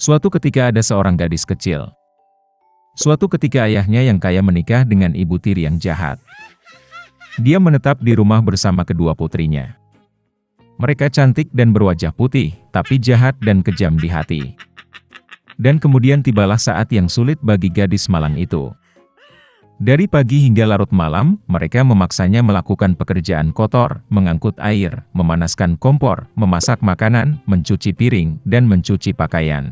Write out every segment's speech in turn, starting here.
Suatu ketika ada seorang gadis kecil. Suatu ketika ayahnya yang kaya menikah dengan ibu tiri yang jahat. Dia menetap di rumah bersama kedua putrinya. Mereka cantik dan berwajah putih, tapi jahat dan kejam di hati. Dan kemudian tibalah saat yang sulit bagi gadis malang itu. Dari pagi hingga larut malam, mereka memaksanya melakukan pekerjaan kotor, mengangkut air, memanaskan kompor, memasak makanan, mencuci piring, dan mencuci pakaian.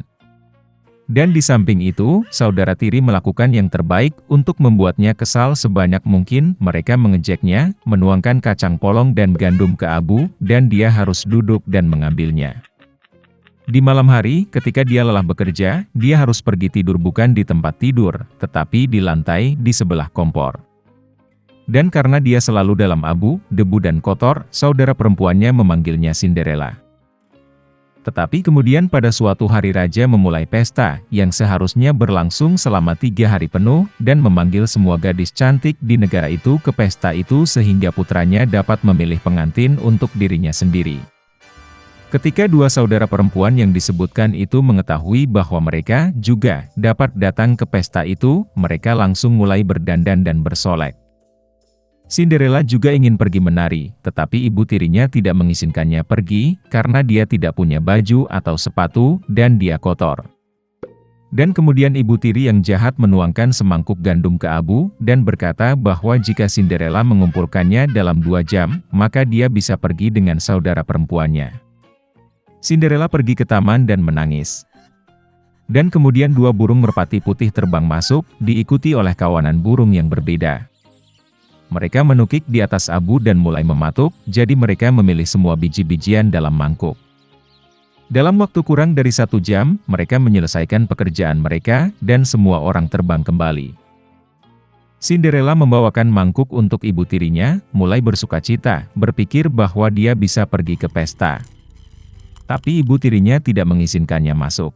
Dan di samping itu, saudara tiri melakukan yang terbaik untuk membuatnya kesal sebanyak mungkin. Mereka mengejeknya, menuangkan kacang polong dan gandum ke abu, dan dia harus duduk dan mengambilnya. Di malam hari, ketika dia lelah bekerja, dia harus pergi tidur bukan di tempat tidur, tetapi di lantai di sebelah kompor. Dan karena dia selalu dalam abu, debu dan kotor, saudara perempuannya memanggilnya Cinderella. Tetapi kemudian pada suatu hari raja memulai pesta, yang seharusnya berlangsung selama 3 hari penuh, dan memanggil semua gadis cantik di negara itu ke pesta itu sehingga putranya dapat memilih pengantin untuk dirinya sendiri. Ketika dua saudara perempuan yang disebutkan itu mengetahui bahwa mereka juga dapat datang ke pesta itu, mereka langsung mulai berdandan dan bersolek. Cinderella juga ingin pergi menari, tetapi ibu tirinya tidak mengizinkannya pergi, karena dia tidak punya baju atau sepatu, dan dia kotor. Dan kemudian ibu tiri yang jahat menuangkan semangkuk gandum ke abu, dan berkata bahwa jika Cinderella mengumpulkannya dalam 2 jam, maka dia bisa pergi dengan saudara perempuannya. Cinderella pergi ke taman dan menangis. Dan kemudian 2 burung merpati putih terbang masuk, diikuti oleh kawanan burung yang berbeda. Mereka menukik di atas abu dan mulai mematuk, jadi mereka memilih semua biji-bijian dalam mangkuk. Dalam waktu kurang dari 1 jam, mereka menyelesaikan pekerjaan mereka, dan semua orang terbang kembali. Cinderella membawakan mangkuk untuk ibu tirinya, mulai bersukacita, berpikir bahwa dia bisa pergi ke pesta. Tapi ibu tirinya tidak mengizinkannya masuk.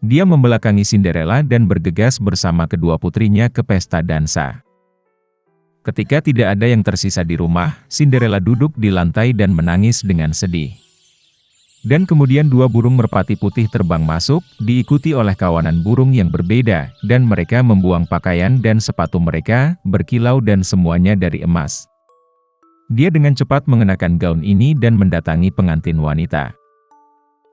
Dia membelakangi Cinderella dan bergegas bersama kedua putrinya ke pesta dansa. Ketika tidak ada yang tersisa di rumah, Cinderella duduk di lantai dan menangis dengan sedih. Dan kemudian 2 burung merpati putih terbang masuk, diikuti oleh kawanan burung yang berbeda, dan mereka membuang pakaian dan sepatu mereka, berkilau dan semuanya dari emas. Dia dengan cepat mengenakan gaun ini dan mendatangi pengantin wanita.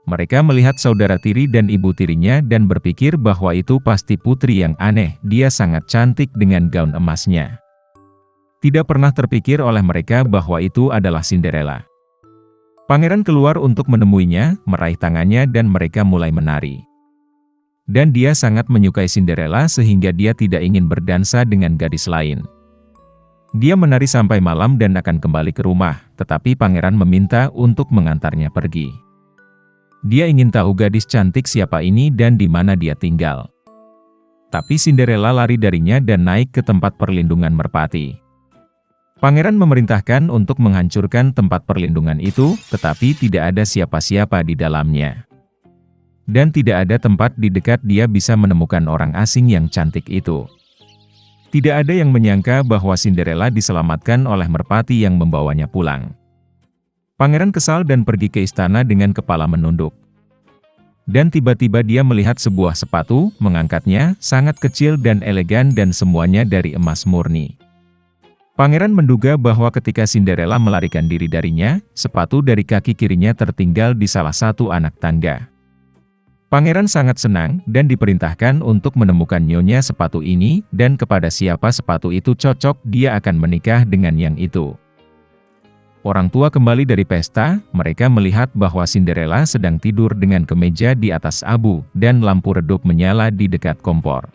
Mereka melihat saudara tiri dan ibu tirinya dan berpikir bahwa itu pasti putri yang aneh, dia sangat cantik dengan gaun emasnya. Tidak pernah terpikir oleh mereka bahwa itu adalah Cinderella. Pangeran keluar untuk menemuinya, meraih tangannya dan mereka mulai menari. Dan dia sangat menyukai Cinderella sehingga dia tidak ingin berdansa dengan gadis lain. Dia menari sampai malam dan akan kembali ke rumah, tetapi pangeran meminta untuk mengantarnya pergi. Dia ingin tahu gadis cantik siapa ini dan di mana dia tinggal. Tapi Cinderella lari darinya dan naik ke tempat perlindungan merpati. Pangeran memerintahkan untuk menghancurkan tempat perlindungan itu, tetapi tidak ada siapa-siapa di dalamnya. Dan tidak ada tempat di dekat dia bisa menemukan orang asing yang cantik itu. Tidak ada yang menyangka bahwa Cinderella diselamatkan oleh merpati yang membawanya pulang. Pangeran kesal dan pergi ke istana dengan kepala menunduk. Dan tiba-tiba dia melihat sebuah sepatu, mengangkatnya, sangat kecil dan elegan dan semuanya dari emas murni. Pangeran menduga bahwa ketika Cinderella melarikan diri darinya, sepatu dari kaki kirinya tertinggal di salah satu anak tangga. Pangeran sangat senang dan diperintahkan untuk menemukan nyonya sepatu ini, dan kepada siapa sepatu itu cocok dia akan menikah dengan yang itu. Orang tua kembali dari pesta, mereka melihat bahwa Cinderella sedang tidur dengan kemeja di atas abu, dan lampu redup menyala di dekat kompor.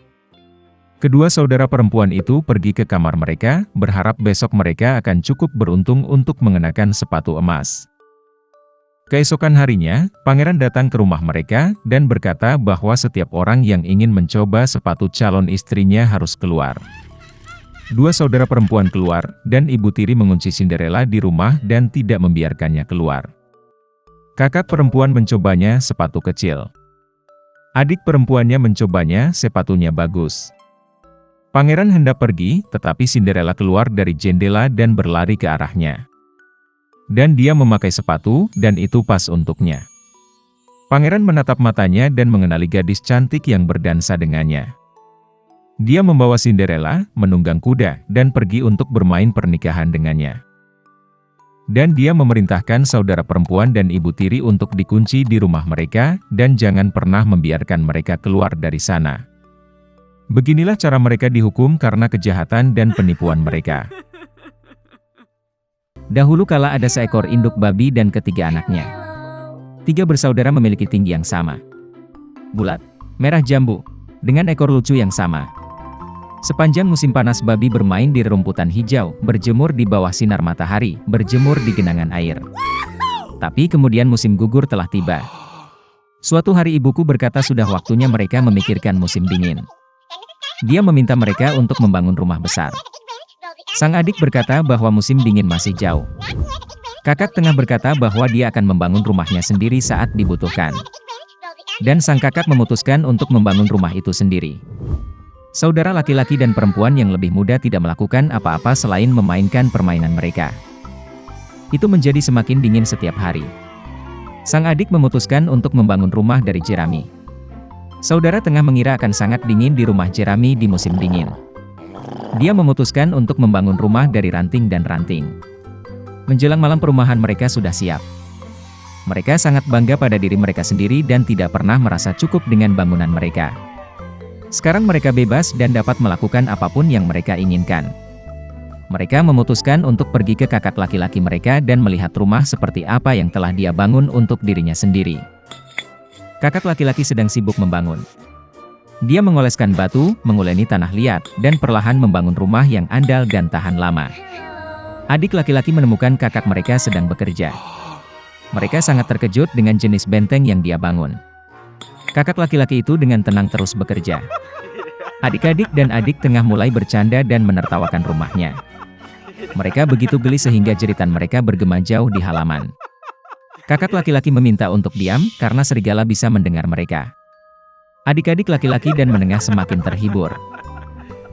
Kedua saudara perempuan itu pergi ke kamar mereka, berharap besok mereka akan cukup beruntung untuk mengenakan sepatu emas. Keesokan harinya, pangeran datang ke rumah mereka, dan berkata bahwa setiap orang yang ingin mencoba sepatu calon istrinya harus keluar. 2 saudara perempuan keluar, dan ibu tiri mengunci Cinderella di rumah dan tidak membiarkannya keluar. Kakak perempuan mencobanya sepatu kecil. Adik perempuannya mencobanya sepatunya bagus. Pangeran hendak pergi, tetapi Cinderella keluar dari jendela dan berlari ke arahnya. Dan dia memakai sepatu, dan itu pas untuknya. Pangeran menatap matanya dan mengenali gadis cantik yang berdansa dengannya. Dia membawa Cinderella, menunggang kuda, dan pergi untuk bermain pernikahan dengannya. Dan dia memerintahkan saudara perempuan dan ibu tiri untuk dikunci di rumah mereka, dan jangan pernah membiarkan mereka keluar dari sana. Beginilah cara mereka dihukum karena kejahatan dan penipuan mereka. Dahulu kala ada seekor induk babi dan ketiga anaknya. Tiga bersaudara memiliki tinggi yang sama, bulat, merah jambu, dengan ekor lucu yang sama. Sepanjang musim panas babi bermain di rerumputan hijau, berjemur di bawah sinar matahari, berjemur di genangan air. Tapi kemudian musim gugur telah tiba. Suatu hari ibuku berkata sudah waktunya mereka memikirkan musim dingin. Dia meminta mereka untuk membangun rumah besar. Sang adik berkata bahwa musim dingin masih jauh. Kakak tengah berkata bahwa dia akan membangun rumahnya sendiri saat dibutuhkan. Dan sang kakak memutuskan untuk membangun rumah itu sendiri. Saudara laki-laki dan perempuan yang lebih muda tidak melakukan apa-apa selain memainkan permainan mereka. Itu menjadi semakin dingin setiap hari. Sang adik memutuskan untuk membangun rumah dari jerami. Saudara tengah mengira akan sangat dingin di rumah jerami di musim dingin. Dia memutuskan untuk membangun rumah dari ranting dan ranting. Menjelang malam perumahan mereka sudah siap. Mereka sangat bangga pada diri mereka sendiri dan tidak pernah merasa cukup dengan bangunan mereka. Sekarang mereka bebas dan dapat melakukan apapun yang mereka inginkan. Mereka memutuskan untuk pergi ke kakak laki-laki mereka dan melihat rumah seperti apa yang telah dia bangun untuk dirinya sendiri. Kakak laki-laki sedang sibuk membangun. Dia mengoleskan batu, menguleni tanah liat, dan perlahan membangun rumah yang andal dan tahan lama. Adik laki-laki menemukan kakak mereka sedang bekerja. Mereka sangat terkejut dengan jenis benteng yang dia bangun. Kakak laki-laki itu dengan tenang terus bekerja. Adik-adik dan adik tengah mulai bercanda dan menertawakan rumahnya. Mereka begitu geli sehingga jeritan mereka bergema jauh di halaman. Kakak laki-laki meminta untuk diam karena serigala bisa mendengar mereka. Adik-adik laki-laki dan menengah semakin terhibur.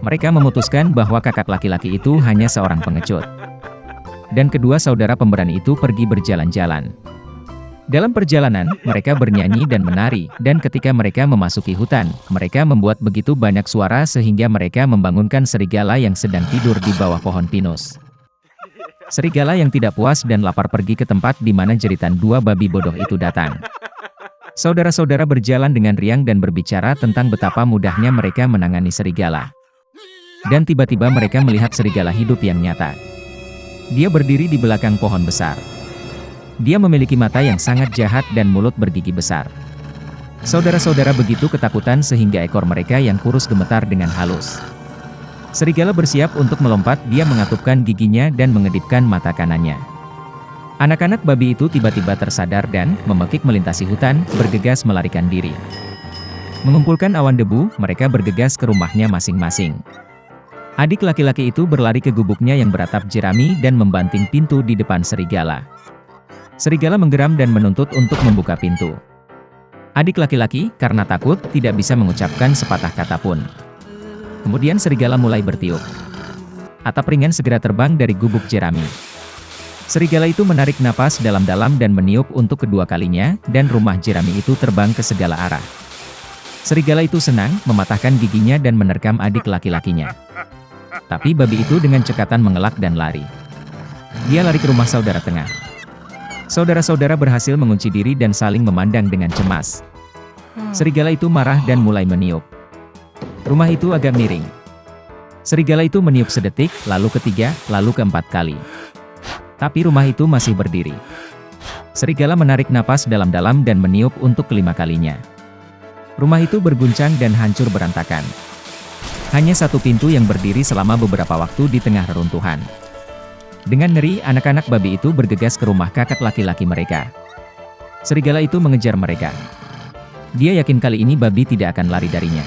Mereka memutuskan bahwa kakak laki-laki itu hanya seorang pengecut. Dan kedua saudara pemberani itu pergi berjalan-jalan. Dalam perjalanan, mereka bernyanyi dan menari, dan ketika mereka memasuki hutan, mereka membuat begitu banyak suara sehingga mereka membangunkan serigala yang sedang tidur di bawah pohon pinus. Serigala yang tidak puas dan lapar pergi ke tempat di mana jeritan dua babi bodoh itu datang. Saudara-saudara berjalan dengan riang dan berbicara tentang betapa mudahnya mereka menangani serigala. Dan tiba-tiba mereka melihat serigala hidup yang nyata. Dia berdiri di belakang pohon besar. Dia memiliki mata yang sangat jahat dan mulut bergigi besar. Saudara-saudara begitu ketakutan sehingga ekor mereka yang kurus gemetar dengan halus. Serigala bersiap untuk melompat, dia mengatupkan giginya dan mengedipkan mata kanannya. Anak-anak babi itu tiba-tiba tersadar dan, memekik melintasi hutan, bergegas melarikan diri. Mengumpulkan awan debu, mereka bergegas ke rumahnya masing-masing. Adik laki-laki itu berlari ke gubuknya yang beratap jerami dan membanting pintu di depan serigala. Serigala menggeram dan menuntut untuk membuka pintu. Adik laki-laki, karena takut, tidak bisa mengucapkan sepatah kata pun. Kemudian serigala mulai bertiup. Atap ringan segera terbang dari gubuk jerami. Serigala itu menarik napas dalam-dalam dan meniup untuk kedua kalinya, dan rumah jerami itu terbang ke segala arah. Serigala itu senang, mematahkan giginya dan menerkam adik laki-lakinya. Tapi babi itu dengan cekatan mengelak dan lari. Dia lari ke rumah saudara tengah. Saudara-saudara berhasil mengunci diri dan saling memandang dengan cemas. Serigala itu marah dan mulai meniup. Rumah itu agak miring. Serigala itu meniup sedetik, lalu ketiga, lalu keempat kali. Tapi rumah itu masih berdiri. Serigala menarik napas dalam-dalam dan meniup untuk kelima kalinya. Rumah itu berguncang dan hancur berantakan. Hanya satu pintu yang berdiri selama beberapa waktu di tengah reruntuhan. Dengan ngeri, anak-anak babi itu bergegas ke rumah kakak laki-laki mereka. Serigala itu mengejar mereka. Dia yakin kali ini babi tidak akan lari darinya.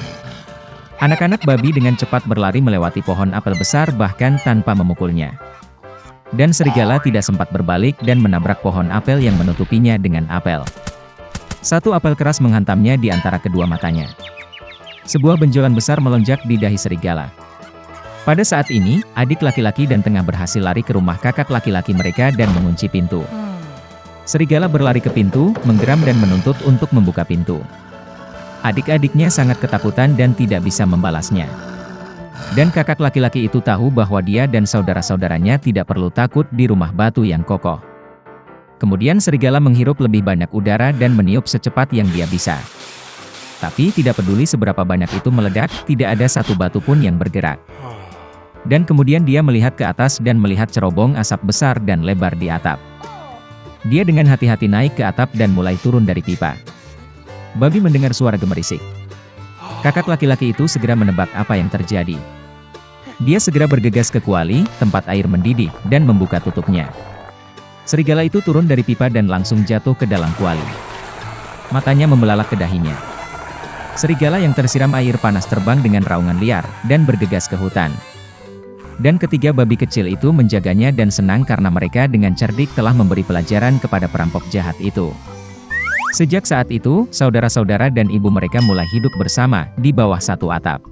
Anak-anak babi dengan cepat berlari melewati pohon apel besar bahkan tanpa memukulnya. Dan serigala tidak sempat berbalik dan menabrak pohon apel yang menutupinya dengan apel. Satu apel keras menghantamnya di antara kedua matanya. Sebuah benjolan besar melonjak di dahi serigala. Pada saat ini, adik laki-laki dan tengah berhasil lari ke rumah kakak laki-laki mereka dan mengunci pintu. Serigala berlari ke pintu, menggeram dan menuntut untuk membuka pintu. Adik-adiknya sangat ketakutan dan tidak bisa membalasnya. Dan kakak laki-laki itu tahu bahwa dia dan saudara-saudaranya tidak perlu takut di rumah batu yang kokoh. Kemudian serigala menghirup lebih banyak udara dan meniup secepat yang dia bisa. Tapi tidak peduli seberapa banyak itu meledak, tidak ada satu batu pun yang bergerak. Dan kemudian dia melihat ke atas dan melihat cerobong asap besar dan lebar di atap. Dia dengan hati-hati naik ke atap dan mulai turun dari pipa. Babi mendengar suara gemerisik. Kakak laki-laki itu segera menebak apa yang terjadi. Dia segera bergegas ke kuali, tempat air mendidih, dan membuka tutupnya. Serigala itu turun dari pipa dan langsung jatuh ke dalam kuali. Matanya membelalak ke dahinya. Serigala yang tersiram air panas terbang dengan raungan liar, dan bergegas ke hutan. Dan ketiga babi kecil itu menjaganya dan senang karena mereka dengan cerdik telah memberi pelajaran kepada perampok jahat itu. Sejak saat itu, saudara-saudara dan ibu mereka mulai hidup bersama di bawah satu atap.